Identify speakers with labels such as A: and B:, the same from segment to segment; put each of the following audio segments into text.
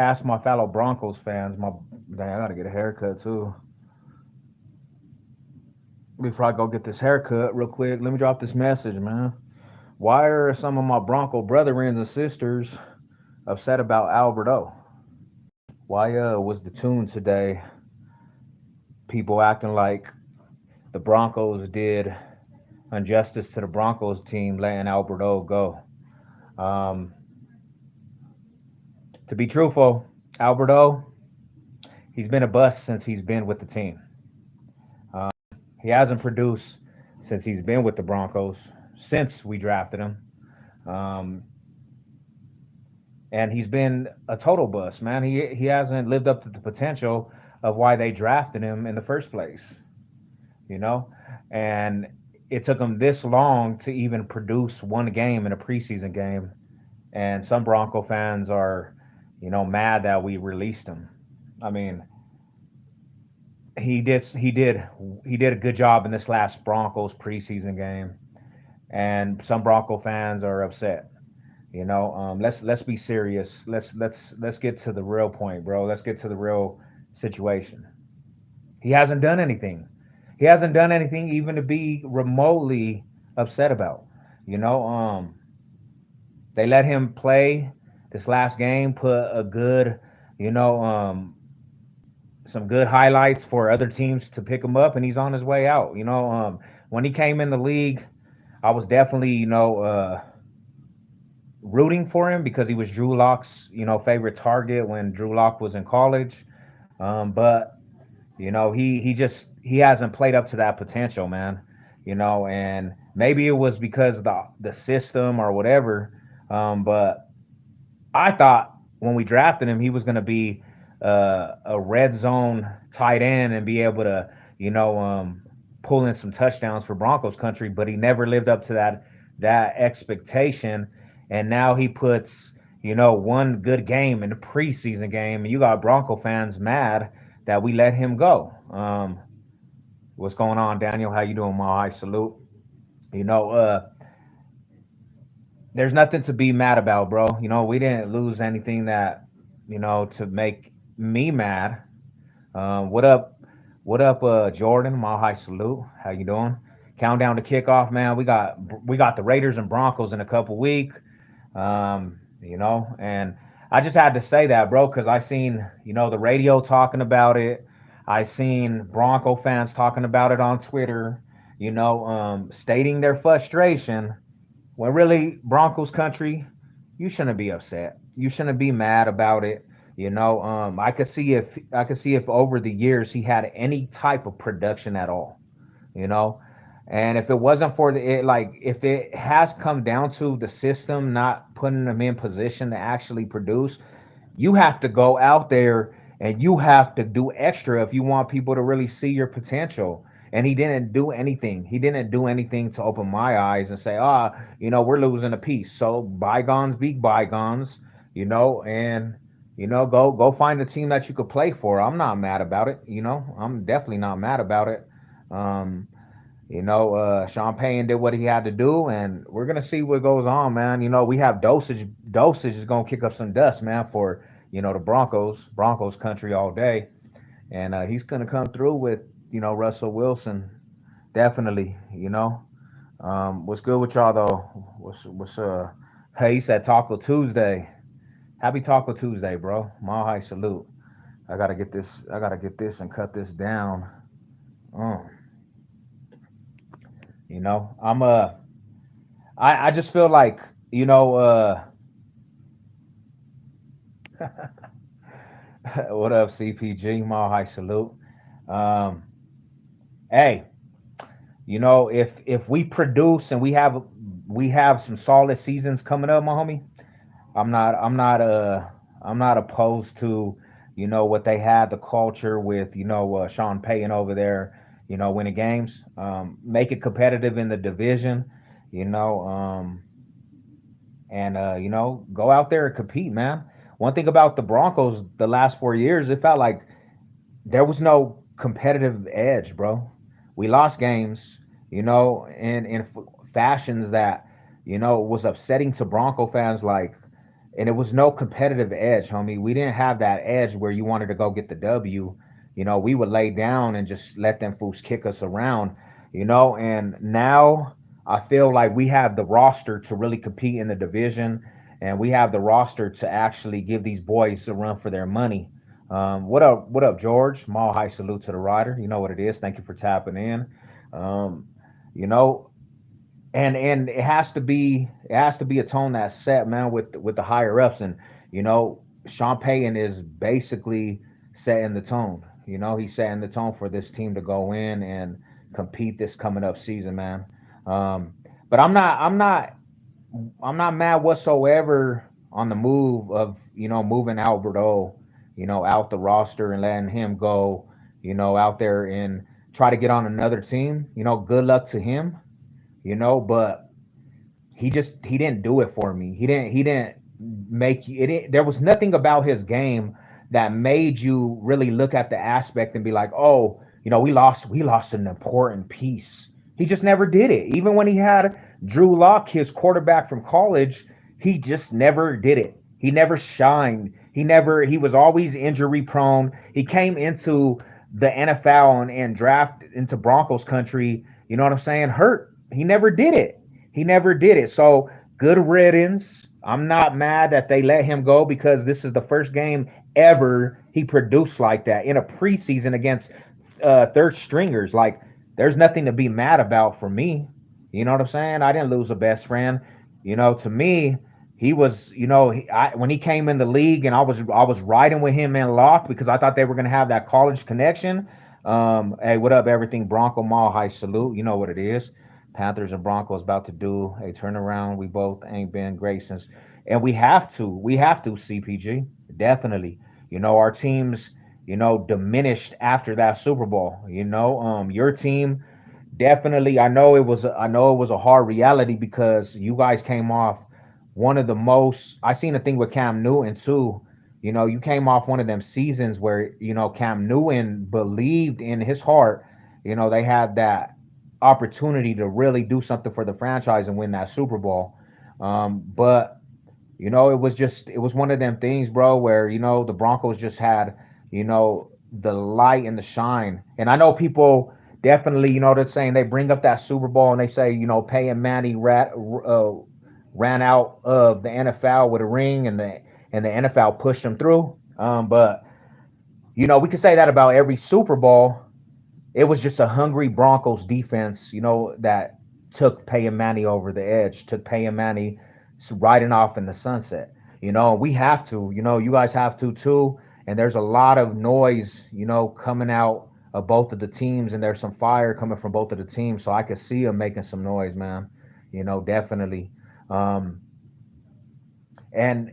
A: ask my fellow Broncos fans. Dang, I gotta get a haircut too. Before I go get this haircut, real quick, let me drop this message, man. Why are some of my Bronco brethren and sisters upset about Alberto? Why was the tune today? People acting like the Broncos did injustice to the Broncos team, letting Alberto go. Um, to be truthful, Alberto, he's been a bust since he's been with the team. He hasn't produced since he's been with the Broncos since we drafted him. Um, and he's been a total bust, man. He hasn't lived up to the potential of why they drafted him in the first place, you know? And it took him this long to even produce one game in a preseason game. And some Bronco fans are, mad that we released him. I mean, he did he did he did a good job in this last Broncos preseason game, and some Bronco fans are upset. Let's be serious. Let's get to the real point, bro. Let's get to the real situation. He hasn't done anything. He hasn't done anything even to be remotely upset about. You know, they let him play this last game, put a good, you know, some good highlights for other teams to pick him up, and he's on his way out. When he came in the league, I was definitely, rooting for him because he was Drew Lock's, favorite target when Drew Lock was in college. But he hasn't played up to that potential, man. And maybe it was because of the system or whatever. But I thought when we drafted him, he was going to be a red zone tight end and be able to, pull in some touchdowns for Broncos country. But he never lived up to that expectation. And now he puts, one good game in the preseason game, and you got Bronco fans mad that we let him go. What's going on, Daniel? How you doing, my high salute? You know, uh, there's nothing to be mad about, bro. We didn't lose anything that, to make me mad. What up? What up, Jordan? My high salute. How you doing? Countdown to kickoff, man. We got the Raiders and Broncos in a couple weeks. And I just had to say that, bro, because I seen, the radio talking about it. I seen Bronco fans talking about it on Twitter, stating their frustration. When really, Broncos country, you shouldn't be upset. You shouldn't be mad about it. I could see if over the years he had any type of production at all, you know. And if it wasn't for if it has come down to the system not putting them in position to actually produce, you have to go out there and you have to do extra if you want people to really see your potential. And he didn't do anything. He didn't do anything to open my eyes and say, we're losing a piece. So bygones be bygones, and go find a team that you could play for. I'm not mad about it. I'm definitely not mad about it. Um, Sean Payne did what he had to do, and we're gonna see what goes on, man. We have dosage. Dosage is gonna kick up some dust, man, for the Broncos country all day, and he's gonna come through with Russell Wilson, definitely. What's good with y'all though? What's Hey, he said Taco Tuesday. Happy Taco Tuesday, bro. My high salute. I gotta get this. I gotta get this and cut this down. Mm. I'm I just feel like what up, CPG? My high salute. Um, hey, if we produce and we have some solid seasons coming up, my homie. I'm not opposed to what they had the culture with Sean Payton over there, winning games. Make it competitive in the division, you know, um, and go out there and compete, man. One thing about the Broncos the last 4 years, it felt like there was no competitive edge, bro. We lost games, in fashions that was upsetting to Bronco fans, like and it was no competitive edge, homie. We didn't have that edge where you wanted to go get the W. We would lay down and just let them fools kick us around, and now I feel like we have the roster to really compete in the division, and we have the roster to actually give these boys a run for their money. What up, George? Mall high salute to the rider. You know what it is. Thank you for tapping in. Um, you know, and it has to be a tone that's set, man, with the higher ups, and Sean Payton is basically setting the tone. He's setting the tone for this team to go in and compete this coming up season, man. Um, but I'm not mad whatsoever on the move of moving Alberto, out the roster and letting him go, out there and try to get on another team. Good luck to him, but he didn't do it for me. He didn't make you it. There was nothing about his game that made you really look at the aspect and be like, oh, we lost an important piece. He just never did it. Even when he had Drew Lock, his quarterback from college, he just never did it. He never shined. He was always injury prone. He came into the NFL and draft into Broncos country, you know what I'm saying? Hurt. He never did it. He never did it. So good riddance. I'm not mad that they let him go because this is the first game ever he produced like that in a preseason against third stringers. Like, there's nothing to be mad about for me. You know what I'm saying? I didn't lose a best friend. To me, he was. When he came in the league, and I was riding with him and Locke because I thought they were gonna have that college connection. Hey, what up, everything Bronco Mall High salute. You know what it is. Panthers and Broncos about to do a turnaround. We both ain't been great since, and we have to CPG definitely. Our teams, diminished after that Super Bowl. Your team definitely. I know it was a hard reality because you guys came off one of the most. I seen a thing with Cam Newton too. You came off one of them seasons where Cam Newton believed in his heart. They had that opportunity to really do something for the franchise and win that Super Bowl. But it was one of them things, bro, where the Broncos just had the light and the shine. And I know people definitely, they're saying they bring up that Super Bowl and they say Peyton Manning ran out of the NFL with a ring, and the NFL pushed him through. But we could say that about every Super Bowl. It was just a hungry Broncos defense, that took Peyton Manning over the edge, took Peyton Manning riding off in the sunset. We have to, you guys have to too. And there's a lot of noise, coming out of both of the teams, and there's some fire coming from both of the teams. So I could see them making some noise, man. Definitely. Um, and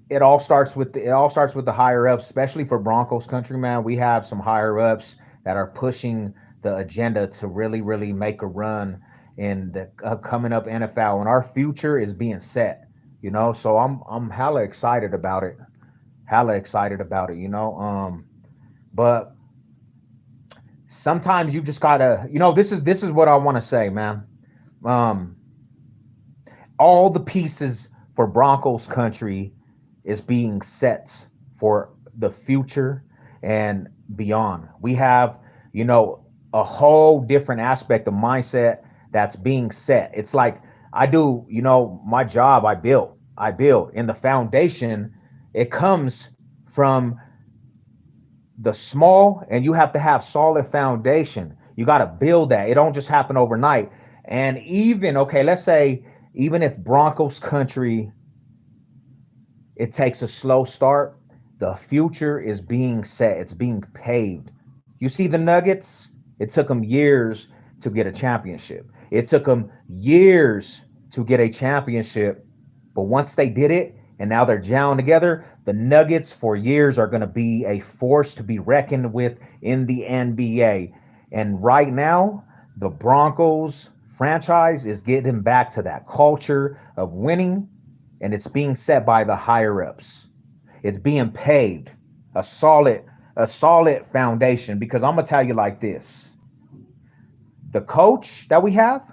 A: it all starts with the higher ups, especially for Broncos country, man. We have some higher ups that are pushing the agenda to really, really make a run in the coming up NFL, and our future is being set. So I'm hella excited about it. Hella excited about it. But sometimes you just gotta. This is what I want to say, man. Um, all the pieces for Broncos country is being set for the future and beyond. We have, a whole different aspect of mindset that's being set. It's like I do, my job I build in the foundation. It comes from the small, and you have to have solid foundation. You got to build that. It don't just happen overnight. And even, okay, let's say even if Broncos country, it takes a slow start, the future is being set. It's being paved. You see the Nuggets? It took them years to get a championship. It took them years to get a championship. But once they did it, and now they're gelling together, the Nuggets for years are going to be a force to be reckoned with in the NBA. And right now, the Broncos franchise is getting back to that culture of winning, and it's being set by the higher ups. It's being paved a solid a solid foundation, because I'm gonna tell you like this: the coach that we have,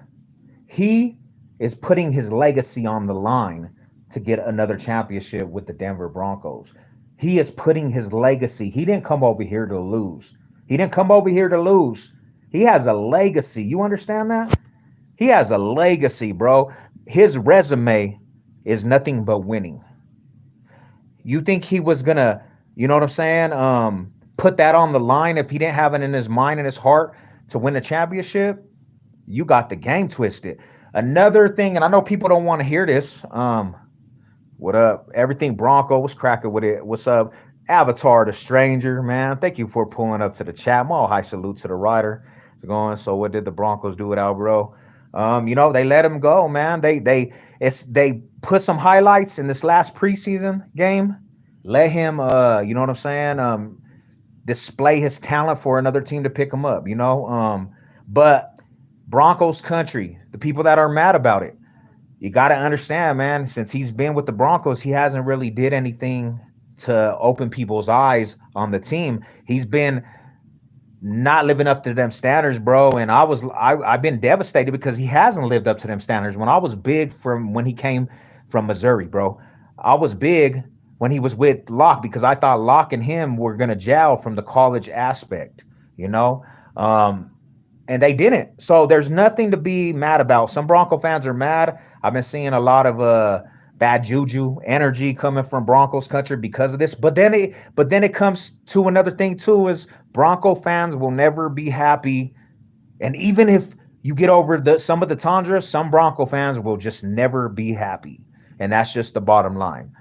A: he is putting his legacy on the line to get another championship with the Denver Broncos. He is putting his legacy. He didn't come over here to lose. He didn't come over here to lose. He has a legacy. You understand that? He has a legacy, bro. His resume is nothing but winning. You think he was gonna, you know what I'm saying? Put that on the line if he didn't have it in his mind and his heart to win a championship? You got the game twisted. Another thing, and I know people don't want to hear this. What up? Everything Bronco, what's cracking with it? What's up? Avatar the Stranger, man. Thank you for pulling up to the chat. All high salute to the rider. Going. So what did the Broncos do without bro? They let him go, man. They put some highlights in this last preseason game. Let him you know what I'm saying? Display his talent for another team to pick him up, but Broncos country, the people that are mad about it, you got to understand, man, since he's been with the Broncos, he hasn't really did anything to open people's eyes on the team. He's been not living up to them standards, bro. And I've been devastated because he hasn't lived up to them standards. When I was big from when he came from Missouri, bro, I was big when he was with Locke because I thought Locke and him were gonna gel from the college aspect, you know. And they didn't. So there's nothing to be mad about. Some Bronco fans are mad. I've been seeing a lot of bad juju energy coming from Broncos country because of this. But then it comes to another thing too is Bronco fans will never be happy. And even if you get over some of the tundra, some Bronco fans will just never be happy. And that's just the bottom line.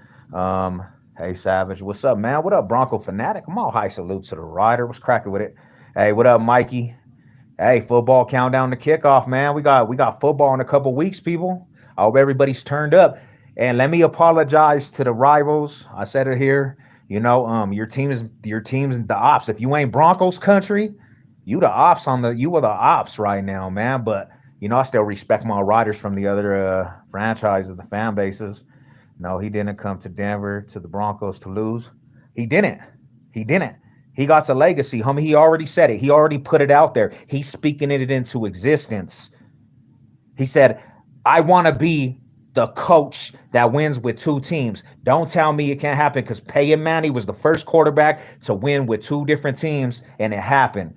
A: Hey Savage, what's up, man? What up, Bronco fanatic? I'm all high salute to the rider. What's cracking with it? Hey, what up, Mikey? Hey, football countdown to kickoff, man. We got football in a couple weeks, people. I hope everybody's turned up. And let me apologize to the rivals. I said it here. Your team's the ops. If you ain't Broncos country, you were the ops right now, man. But I still respect my riders from the other franchises, the fan bases. No, he didn't come to Denver to the Broncos to lose. He didn't. He got a legacy, homie. He already said it. He already put it out there. He's speaking it into existence. He said, I want to be the coach that wins with two teams. Don't tell me it can't happen because Peyton Manning was the first quarterback to win with two different teams, and it happened.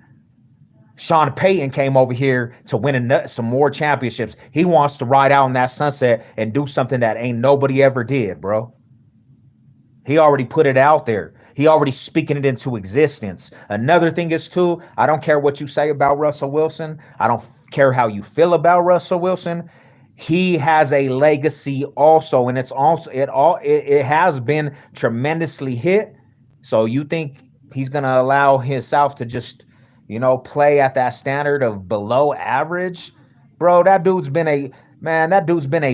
A: Sean Payton came over here to win some more championships. He wants to ride out in that sunset and do something that ain't nobody ever did, bro. He already put it out there. He already speaking it into existence. Another thing is, too, I don't care what you say about Russell Wilson. I don't care how you feel about Russell Wilson. He has a legacy also, and it has been tremendously hit. So you think he's going to allow himself to just, play at that standard of below average? Bro, that dude's been a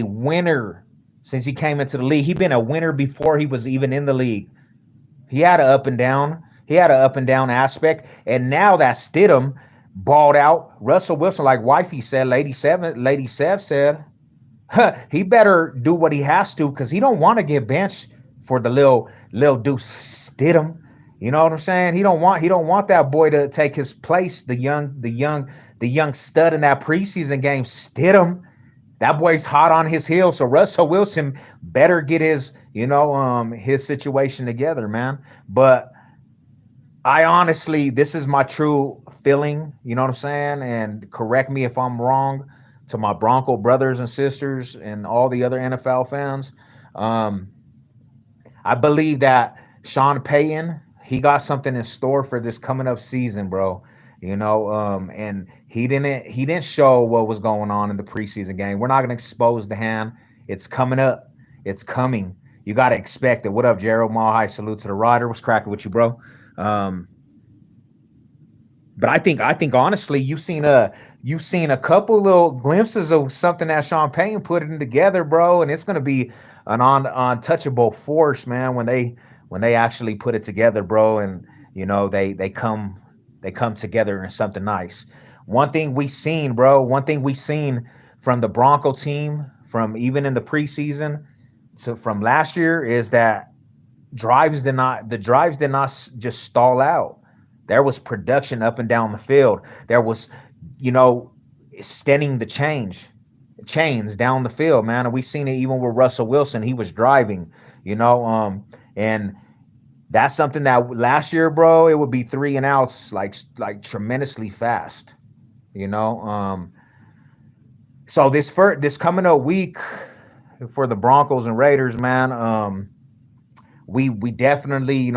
A: winner since he came into the league. He's been a winner before he was even in the league. He had an up and down. He had an up and down aspect. And now that Stidham balled out, Russell Wilson, like Wifey said, Lady Sev said, he better do what he has to because he don't want to get benched for the little Deuce Stidham. You know what I'm saying? He don't want that boy to take his place, the young stud in that preseason game, Stidham. That boy's hot on his heels, so Russell Wilson better get his situation together, man. But I honestly, this is my true feeling, you know what I'm saying? And correct me if I'm wrong to my Bronco brothers and sisters and all the other NFL fans. I believe that Sean Payton, he got something in store for this coming up season, bro. And he didn't show what was going on in the preseason game. We're not going to expose the hand. It's coming up. It's coming. You got to expect it. What up, Gerald? High salute to the rider. What's cracking with you, bro? But I think honestly, you've seen a couple little glimpses of something that Sean Payton put in together, bro, and it's going to be an untouchable force, man, when they actually put it together, bro, and they come together in something nice. One thing we seen from the Bronco team, from even in the preseason from last year, is that the drives did not just stall out. There was production up and down the field. There was, extending the change. chains down the field, man. And we seen it even with Russell Wilson. He was driving, you know, and that's something that last year, bro, it would be three and outs like tremendously fast, you know. So this coming up week for the Broncos and Raiders, man, we definitely,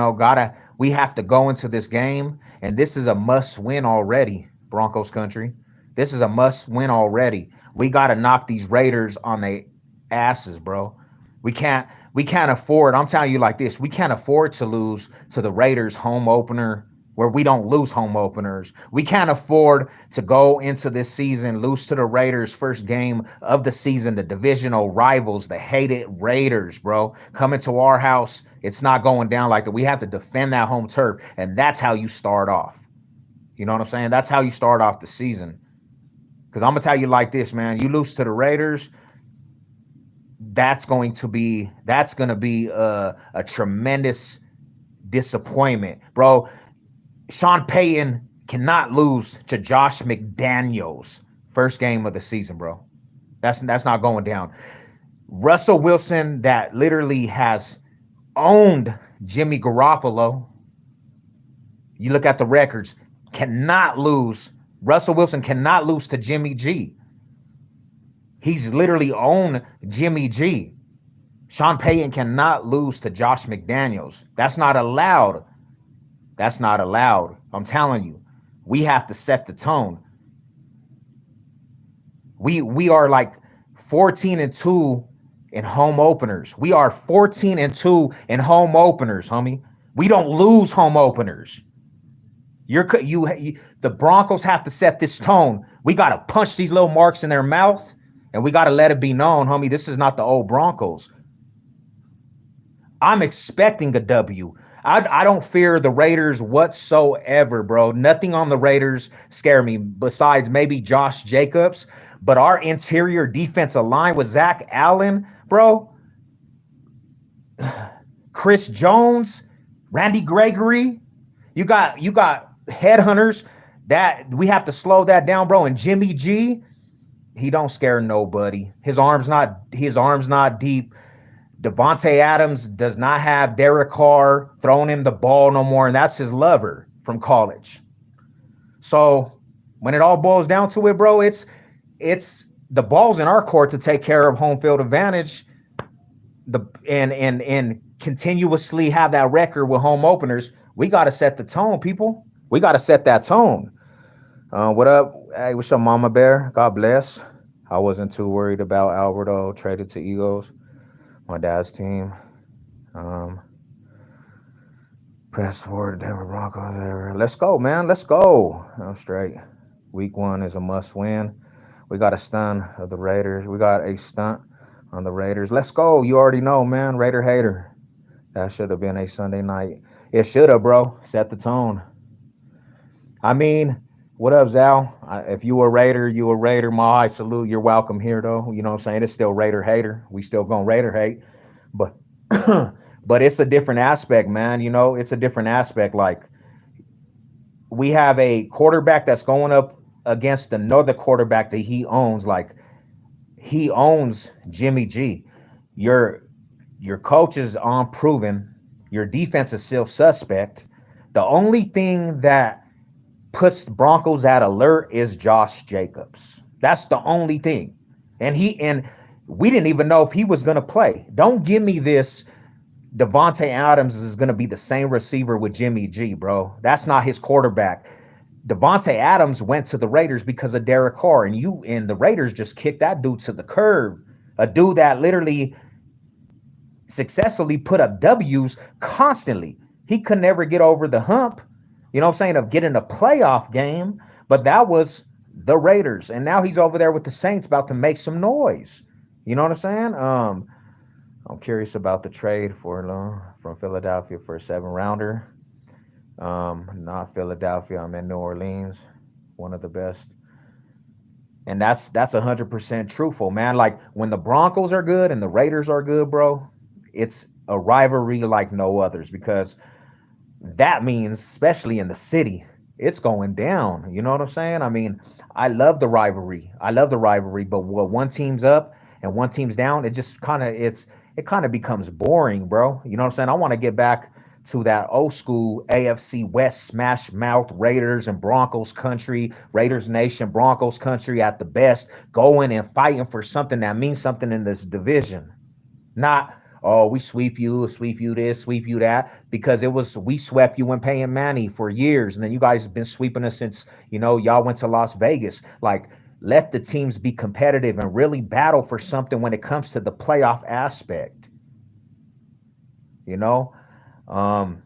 A: we have to go into this game, and this is a must win already, Broncos country. This is a must win already. We got to knock these Raiders on their asses, bro. We can't afford. I'm telling you like this. We can't afford to lose to the Raiders home opener where we don't lose home openers. We can't afford to go into this season lose to the Raiders first game of the season, the divisional rivals, the hated Raiders, bro. Coming to our house, it's not going down like that. We have to defend that home turf, and that's how you start off. You know what I'm saying? That's how you start off the season. Because I'm gonna tell you like this, man. You lose to the Raiders, that's gonna be a tremendous disappointment, bro. Sean Payton cannot lose to Josh McDaniels first game of the season, bro. That's not going down. Russell Wilson, that literally has owned Jimmy Garoppolo. You look at the records, cannot lose. Russell Wilson cannot lose to Jimmy G. He's literally owned Jimmy G. Sean Payton cannot lose to Josh McDaniels. That's not allowed. That's not allowed. I'm telling you, we have to set the tone. We are like 14-2 in home openers. We are 14-2 in home openers, homie. We don't lose home openers. The Broncos have to set this tone. We got to punch these little marks in their mouth, and we got to let it be known, homie, this is not the old Broncos. I'm expecting a W. I don't fear the Raiders whatsoever, bro. Nothing on the Raiders scare me besides maybe Josh Jacobs. But our interior defensive line with Zach Allen, bro, Chris Jones, Randy Gregory, you got headhunters that we have to slow that down, bro. And Jimmy G, he don't scare nobody. His arm's not deep. Devontae Adams does not have Derek Carr throwing him the ball no more, and that's his lover from college. So when it all boils down to it, bro, it's the ball's in our court to take care of home field advantage, and continuously have that record with home openers. We got to set the tone, people. We got to set that tone. What up? Hey, what's up, Mama Bear? God bless. I wasn't too worried about Alberto traded to Eagles. My dad's team. Press forward, Denver Broncos. Let's go, man. Let's go. I'm straight. Week 1 is a must win. We got a stunt of the Raiders. We got a stunt on the Raiders. Let's go. You already know, man. Raider hater. That should have been a Sunday night. It should have, bro. Set the tone. I mean, what up, Zal? If you a Raider, you a Raider. My I salute. You're welcome here, though. You know what I'm saying? It's still Raider hater. We still gonna Raider hate, but but it's a different aspect, man. You know, it's a different aspect. Like, we have a quarterback that's going up against another quarterback that he owns. Like, he owns Jimmy G. Your coach is unproven. Your defense is still suspect. The only thing that puts the Broncos at alert is Josh Jacobs. That's the only thing. And we didn't even know if he was going to play. Don't give me this Devontae Adams is going to be the same receiver with Jimmy G, bro. That's not his quarterback. Devontae Adams went to the Raiders because of Derek Carr, and the Raiders just kicked that dude to the curb. A dude that literally successfully put up W's constantly. He could never get over the hump, you know what I'm saying, of getting a playoff game, but that was the Raiders. And now he's over there with the Saints about to make some noise. You know what I'm saying? I'm curious about the trade from Philadelphia for a 7-rounder. Not Philadelphia. I'm in New Orleans, one of the best. And that's 100% truthful, man. Like, when the Broncos are good and the Raiders are good, bro, it's a rivalry like no others, because that means, especially in the city, it's going down. You know what I'm saying? I mean, I love the rivalry. I love the rivalry, but when one team's up and one team's down, it just kind of it kind of becomes boring, bro. You know what I'm saying? I want to get back to that old school AFC West smash mouth Raiders and Broncos country, Raiders Nation, Broncos country at the best, going and fighting for something that means something in this division. Not, oh, we sweep you this, sweep you that, because it was we swept you when paying Manny for years, and then you guys have been sweeping us since y'all went to Las Vegas. Like, let the teams be competitive and really battle for something when it comes to the playoff aspect. You know, um,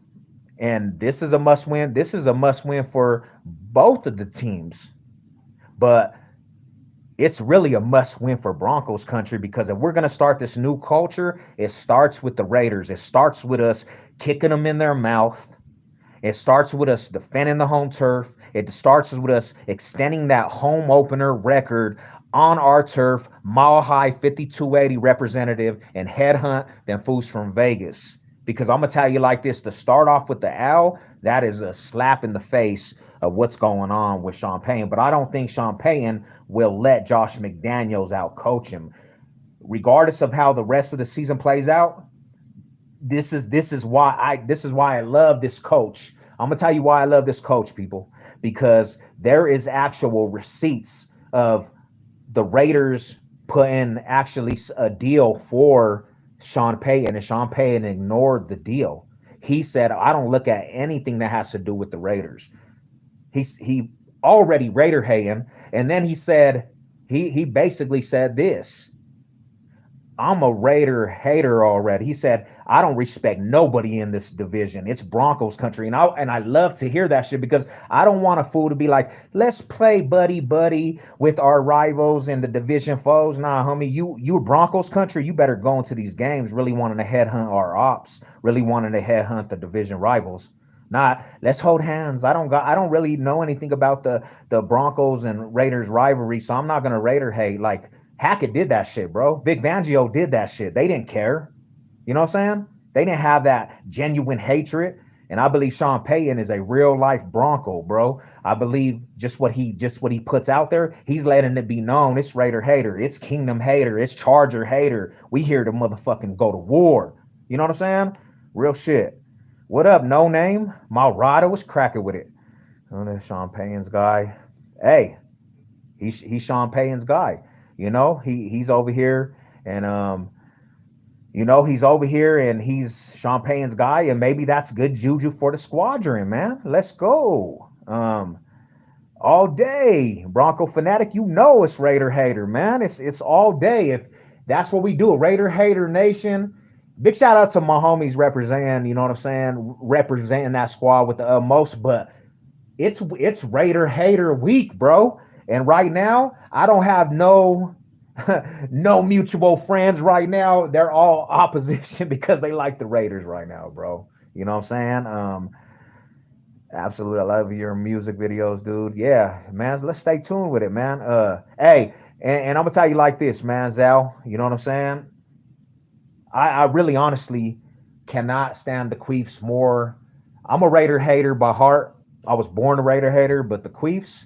A: and this is a must win. This is a must win for both of the teams, but it's really a must win for Broncos country because if we're going to start this new culture, it starts with the Raiders. It starts with us kicking them in their mouth. It starts with us defending the home turf. It starts with us extending that home opener record on our turf, mile high 5280 representative, and headhunt them fools from Vegas. Because I'm going to tell you like this, to start off with the L, that is a slap in the face of what's going on with Sean Payton. But I don't think Sean Payton will let Josh McDaniels out coach him. Regardless of how the rest of the season plays out, this is why I love this coach. I'm gonna tell you why I love this coach, people, because there is actual receipts of the Raiders putting actually a deal for Sean Payton, and Sean Payton ignored the deal. He said, "I don't look at anything that has to do with the Raiders." He already Raider hating, and then he said he basically said this. I'm a Raider hater already. He said, I don't respect nobody in this division. It's Broncos country. And I love to hear that shit because I don't want a fool to be like, let's play buddy buddy with our rivals and the division foes. Nah, homie, you Broncos country, you better go into these games really wanting to headhunt our ops, really wanting to headhunt the division rivals. Not let's hold hands. I don't really know anything about the Broncos and Raiders rivalry, so I'm not gonna Raider hate. Like Hackett did that shit, bro. Vic Fangio did that shit. They didn't care. You know what I'm saying? They didn't have that genuine hatred. And I believe Sean Payton is a real life Bronco, bro. I believe just what he puts out there, he's letting it be known. It's Raider hater, it's Kingdom hater, it's Charger hater. We here to motherfucking go to war. You know what I'm saying? Real shit. What up, no name? My rider was cracking with it. Oh, that's Sean Payton's guy. Hey, he's Sean Payton's guy. He's over here and he's over here and he's Sean Payton's guy, and maybe that's good juju for the squadron, man. Let's go. All day. Bronco fanatic, it's Raider hater, man. It's all day. If that's what we do, Raider hater nation. Big shout out to my homies representing, you know what I'm saying? Representing that squad with the utmost, but it's Raider hater week, bro. And right now, I don't have no mutual friends right now. They're all opposition because they like the Raiders right now, bro. You know what I'm saying? Absolutely, I love your music videos, dude. Yeah, man. Let's stay tuned with it, man. Hey, and I'm gonna tell you like this, man, Zal. You know what I'm saying? I really honestly cannot stand the Queefs more. I'm a Raider hater by heart. I was born a Raider hater, but the Queefs,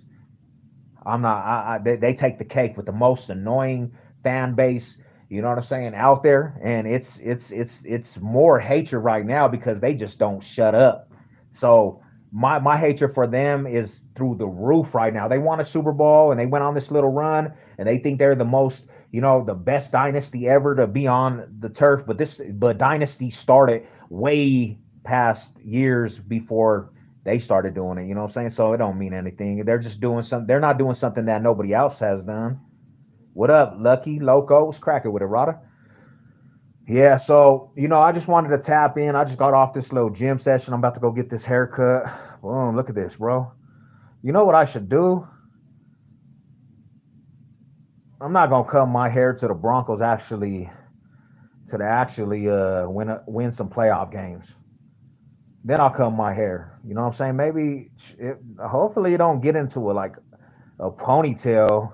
A: I'm not. They take the cake with the most annoying fan base. You know what I'm saying out there, and it's more hatred right now because they just don't shut up. So my hatred for them is through the roof right now. They won a Super Bowl and they went on this little run, and they think they're the most, the best dynasty ever to be on the turf. But dynasty started way past years before they started doing it. You know what I'm saying? So it don't mean anything. They're just doing something. They're not doing something that nobody else has done. What up, Lucky Loco? What's cracking with it, Rada? Yeah, so I just wanted to tap in. I just got off this little gym session. I'm about to go get this haircut. Boom, look at this, bro. You know what I should do? I'm not gonna cut my hair to the Broncos actually win some playoff games. Then I'll cut my hair. You know what I'm saying? Maybe hopefully you don't get into a ponytail.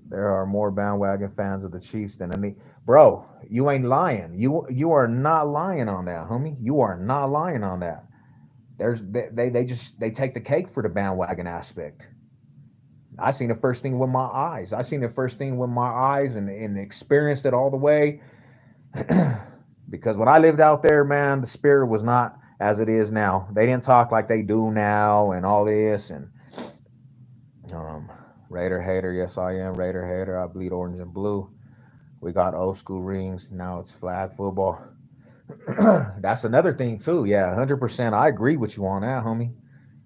A: There are more bandwagon fans of the Chiefs than any. Bro, you ain't lying. You are not lying on that, homie. You are not lying on that. They take the cake for the bandwagon aspect. I seen the first thing with my eyes. I seen the first thing with my eyes and experienced it all the way. Because when I lived out there, man, the spirit was not as it is now. They didn't talk like they do now and all this. And um, Raider hater, yes I am Raider hater. I bleed orange and blue. We got old school rings. Now it's flag football. That's another thing too. Yeah, 100%. I agree with you on that, homie.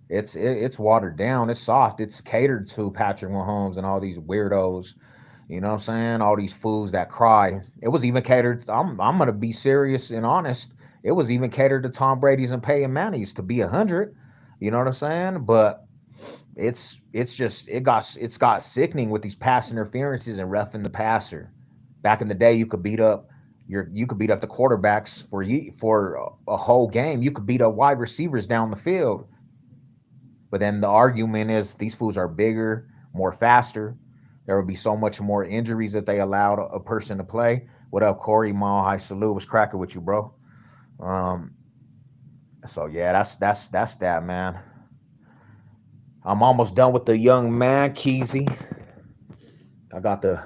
A: It's watered down. It's soft. It's catered to Patrick Mahomes and all these weirdos. You know what I'm saying? All these fools that cry. It was even catered. I'm gonna be serious and honest. It was even catered to Tom Brady's and Peyton Manning's to be 100. You know what I'm saying? But it's just it's got sickening with these pass interferences and roughing the passer. Back in the day, you could beat up the quarterbacks for a whole game. You could beat up wide receivers down the field. But then the argument is these fools are bigger, more faster. There would be so much more injuries if they allowed a person to play. What up, Corey? Mile High Salute was cracking with you, bro. Um, so yeah, that's that, man. I'm almost done with the young man, Keezy. I got the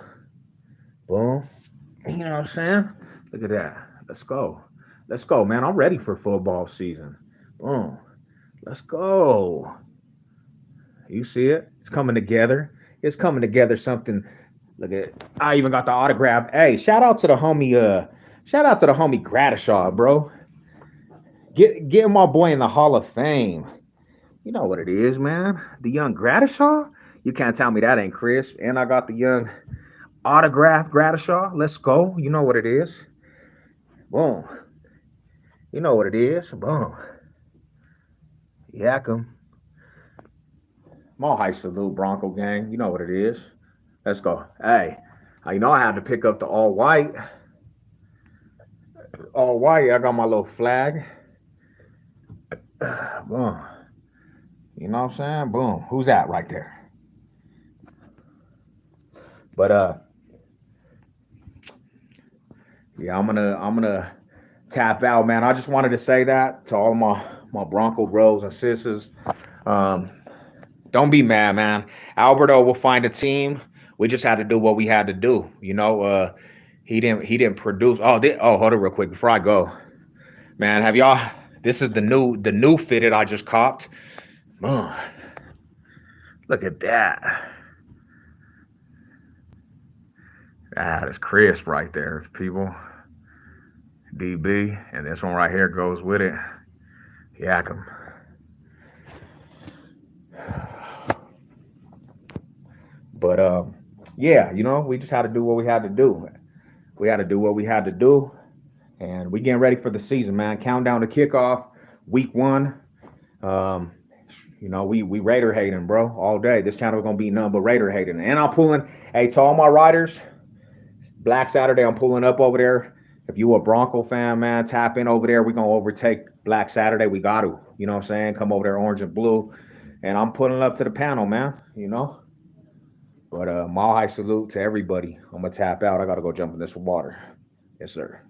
A: boom. You know what I'm saying? Look at that. Let's go. Let's go, man. I'm ready for football season. Boom. Let's go. You see it? It's coming together. It's coming together something. Look at it. I even got the autograph. Hey, shout out to the homie Gradishaw, bro. Get my boy in the Hall of Fame. You know what it is, man. The young Gradishaw. You can't tell me that ain't crisp. And I got the young autograph Gradishaw. Let's go. You know what it is. Boom. You know what it is. Boom. Yak 'em. Mall High Salute, Bronco gang. You know what it is. Let's go. Hey, you know I had to pick up the all white. All white. I got my little flag. Boom. You know what I'm saying? Boom. Who's that right there? But yeah, I'm gonna tap out, man. I just wanted to say that to all my Bronco bros and sisters. Um, don't be mad, man. Alberto will find a team. We just had to do what we had to do. He didn't produce. Oh, hold it real quick before I go, man. Have y'all? This is the new fitted I just copped. Oh, look at that. That is crisp right there, people. DB, and this one right here goes with it. Yak 'em. But yeah, we just had to do what we had to do. We had to do what we had to do, and we getting ready for the season, man. Countdown to kickoff, week one. Um, we Raider hating, bro, all day. This channel is gonna be nothing but Raider hating, and I'm pulling. Hey, to all my riders, Black Saturday, I'm pulling up over there. If you a Bronco fan, man, tap in over there. We're gonna overtake Black Saturday. We got to. You know what I'm saying? Come over there, orange and blue. And I'm pulling up to the panel, man. But mile high salute to everybody. I'm gonna tap out. I gotta go jump in this water. Yes, sir.